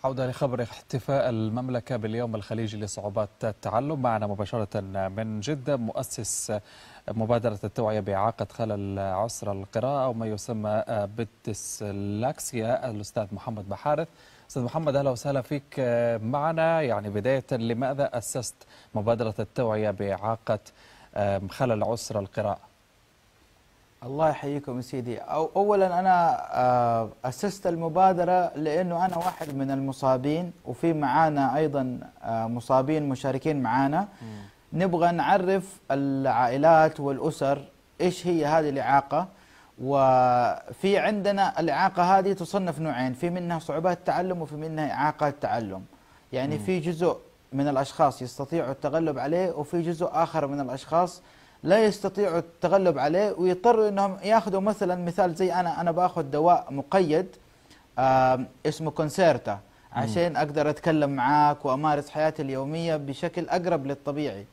عودة لخبر احتفاء المملكة باليوم الخليجي لصعوبات التعلم. معنا مباشرة من جدة مؤسس مبادرة التوعية بإعاقة خلل عسر القراءة أو ما يسمى بالديسلاكسيا الأستاذ محمد بحارث. أستاذ محمد، أهلا وسهلا فيك معنا. يعني بداية، لماذا أسست مبادرة التوعية بإعاقة خلل عسر القراءة؟ الله يحييكم سيدي. أولا أنا أسست المبادرة لأنه أنا واحد من المصابين، وفي معانا أيضا مصابين مشاركين معانا. نبغى نعرف العائلات والأسر إيش هي هذه الإعاقة. وفي عندنا الإعاقة هذه تصنف نوعين، في منها صعوبات تعلم وفي منها إعاقة تعلم. يعني في جزء من الأشخاص يستطيعوا التغلب عليه، وفي جزء آخر من الأشخاص لا يستطيعوا التغلب عليه ويضطروا انهم ياخذوا مثلا مثال زي انا باخذ دواء مقيد اسمه كونسيرتا عشان اقدر اتكلم معاك وامارس حياتي اليوميه بشكل اقرب للطبيعي.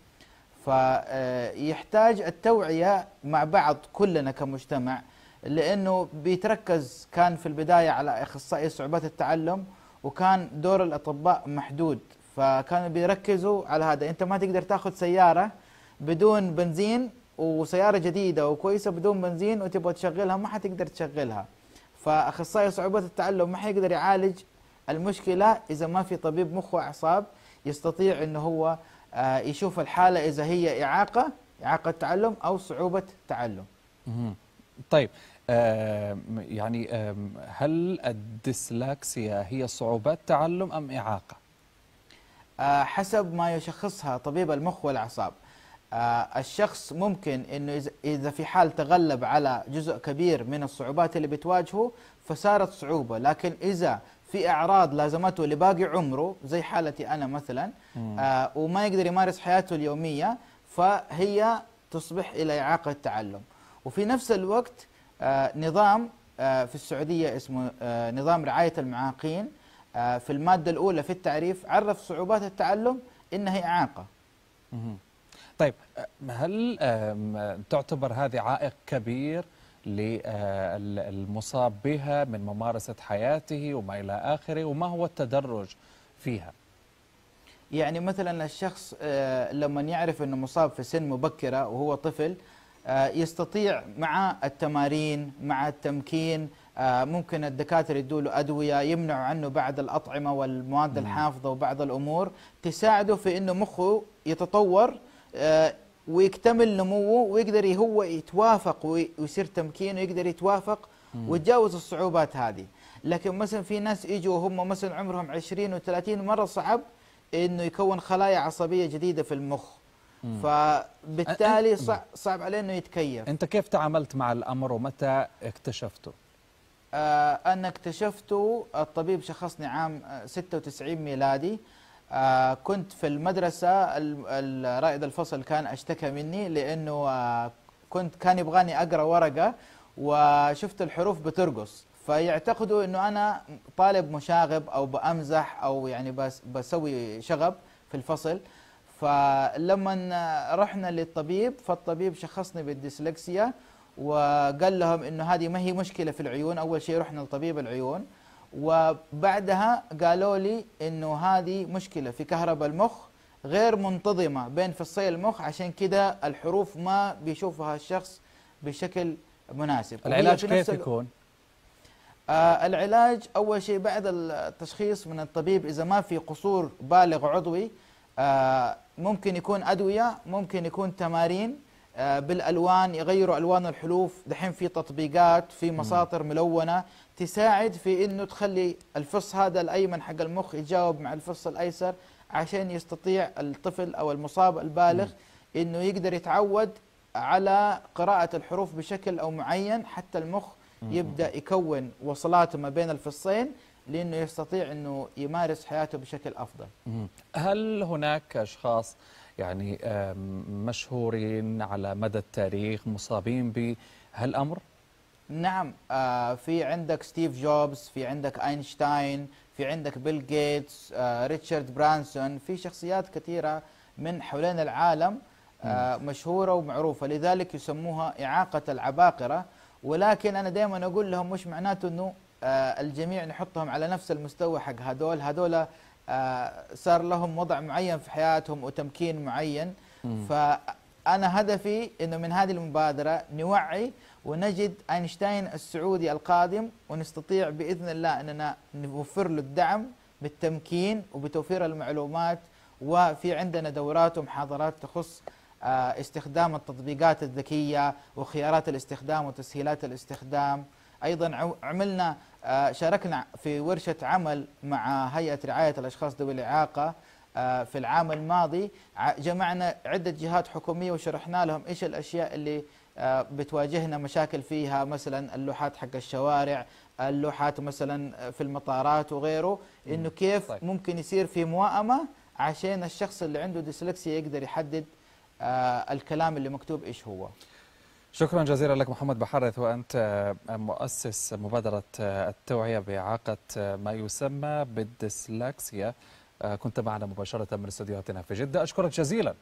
فيحتاج التوعيه مع بعض كلنا كمجتمع، لانه بيتركز كان في البدايه على اخصائي صعوبات التعلم، وكان دور الاطباء محدود، فكانوا بيركزوا على هذا. انت ما تقدر تاخذ سياره بدون بنزين، وسيارة جديدة وكويسة بدون بنزين وتبغى تشغلها ما حتقدر تشغلها. فأخصائي صعوبات التعلم ما حيقدر يعالج المشكلة إذا ما في طبيب مخ وأعصاب يستطيع إنه هو يشوف الحالة إذا هي إعاقة تعلم أو صعوبة تعلم. طيب، يعني هل الديسلاكسيا هي صعوبات تعلم أم إعاقة؟ حسب ما يشخصها طبيب المخ والأعصاب. الشخص ممكن انه اذا في حال تغلب على جزء كبير من الصعوبات اللي بتواجهه فصارت صعوبة، لكن اذا في اعراض لازمته لباقي عمره زي حالتي انا مثلا وما يقدر يمارس حياته اليومية، فهي تصبح الى إعاقة تعلم. وفي نفس الوقت نظام في السعودية اسمه نظام رعاية المعاقين، في المادة الأولى في التعريف عرف صعوبات التعلم إنها إعاقة. طيب، هل تعتبر هذه عائق كبير للمصاب بها من ممارسة حياته وما إلى آخره، وما هو التدرج فيها؟ يعني مثلا الشخص لما يعرف أنه مصاب في سن مبكرة وهو طفل، يستطيع مع التمارين مع التمكين، ممكن الدكاترة يدوا له أدوية يمنعوا عنه بعض الأطعمة والمواد الحافظة وبعض الأمور تساعده في أنه مخه يتطور ويكتمل نموه، ويقدر هو يتوافق ويصير تمكين ويقدر يتوافق ويتجاوز الصعوبات هذه. لكن مثلا في ناس يجوا هم مثلا عمرهم 20 و30 مرة صعب انه يكون خلايا عصبية جديدة في المخ، فبالتالي صعب عليه انه يتكيف. انت كيف تعاملت مع الامر ومتى اكتشفته؟ انا اكتشفته الطبيب شخصني عام 96 ميلادي. كنت في المدرسة، رائد الفصل كان اشتكى مني لأنه كان يبغاني أقرأ ورقة وشفت الحروف بترقص، فيعتقدوا أنه أنا طالب مشاغب أو بأمزح أو يعني بسوي شغب في الفصل. فلما رحنا للطبيب فالطبيب شخصني بالديسلكسيا وقال لهم أنه هذه ما هي مشكلة في العيون. أول شيء رحنا لطبيب العيون، وبعدها قالوا لي انه هذه مشكلة في كهرباء المخ غير منتظمة بين فصي المخ، عشان كده الحروف ما بيشوفها الشخص بشكل مناسب. العلاج كيف يكون؟ العلاج اول شيء بعد التشخيص من الطبيب، اذا ما في قصور بالغ عضوي ممكن يكون ادوية، ممكن يكون تمارين بالالوان، يغيروا الوان الحروف. دحين في تطبيقات، في مساطر ملونة تساعد في انه تخلي الفص هذا الايمن حق المخ يتجاوب مع الفص الايسر، عشان يستطيع الطفل او المصاب البالغ انه يقدر يتعود على قراءة الحروف بشكل او معين، حتى المخ يبدأ يكون وصلات ما بين الفصين لانه يستطيع انه يمارس حياته بشكل افضل. هل هناك اشخاص يعني مشهورين على مدى التاريخ مصابين بهالامر؟ نعم، في عندك ستيف جوبز، في عندك اينشتاين، في عندك بيل جيتس، ريتشارد برانسون، في شخصيات كثيرة من حوالين العالم مشهورة ومعروفة، لذلك يسموها إعاقة العباقرة. ولكن أنا دائما أقول لهم مش معناته أنه الجميع نحطهم على نفس المستوى حق هذول صار لهم وضع معين في حياتهم وتمكين معين. فأنا هدفي أنه من هذه المبادرة نوعي ونجد أينشتاين السعودي القادم، ونستطيع بإذن الله أننا نوفر له الدعم بالتمكين وبتوفير المعلومات. وفي عندنا دورات ومحاضرات تخص استخدام التطبيقات الذكية وخيارات الاستخدام وتسهيلات الاستخدام. أيضا عملنا شاركنا في ورشة عمل مع هيئة رعاية الأشخاص ذوي الإعاقة في العام الماضي. جمعنا عدة جهات حكومية وشرحنا لهم إيش الأشياء اللي بتواجهنا مشاكل فيها، مثلا اللوحات حق الشوارع، اللوحات مثلا في المطارات وغيره، إنه كيف ممكن يصير في موائمة عشان الشخص اللي عنده ديسلكسيا يقدر يحدد الكلام اللي مكتوب إيش هو. شكرا جزيلا لك محمد بحرث، وأنت مؤسس مبادرة التوعية بإعاقة ما يسمى بالديسلكسيا. كنت معنا مباشرة من استديوهاتنا في جدة. أشكرك جزيلا.